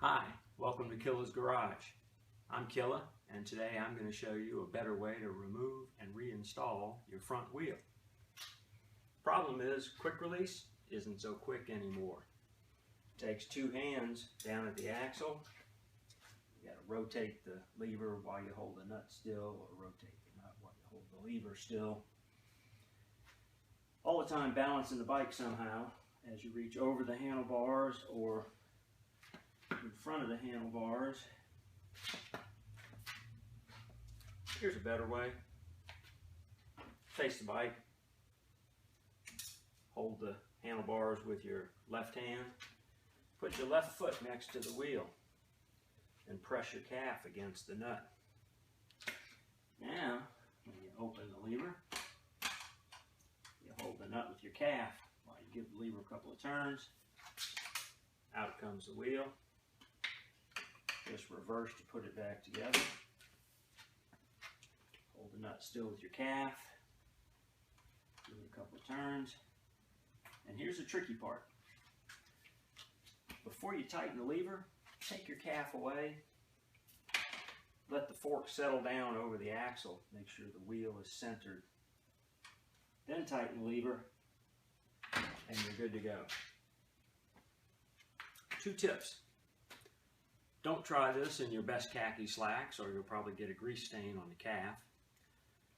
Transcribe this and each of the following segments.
Hi, welcome to Killa's Garage. I'm Killa, and today I'm going to show you a better way to remove and reinstall your front wheel. Problem is, quick release isn't so quick anymore. It takes two hands down at the axle. You got to rotate the lever while you hold the nut still, or rotate the nut while you hold the lever still. All the time balancing the bike somehow as you reach over the handlebars or in front of the handlebars. Here's a better way. Face the bike. Hold the handlebars with your left hand. Put your left foot next to the wheel and press your calf against the nut. Now, when you open the lever, you hold the nut with your calf while you give the lever a couple of turns. Out comes the wheel. Just reverse to put it back together. Hold the nut still with your calf. Give it a couple of turns. And here's the tricky part. Before you tighten the lever, take your calf away. Let the fork settle down over the axle. Make sure the wheel is centered. Then tighten the lever, and you're good to go. Two tips. Don't try this in your best khaki slacks, or you'll probably get a grease stain on the calf.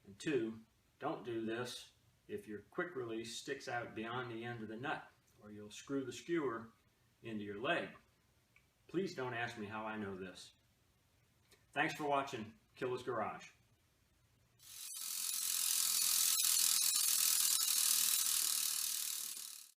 And two, don't do this if your quick release sticks out beyond the end of the nut, or you'll screw the skewer into your leg. Please don't ask me how I know this. Thanks for watching Killa's Garage.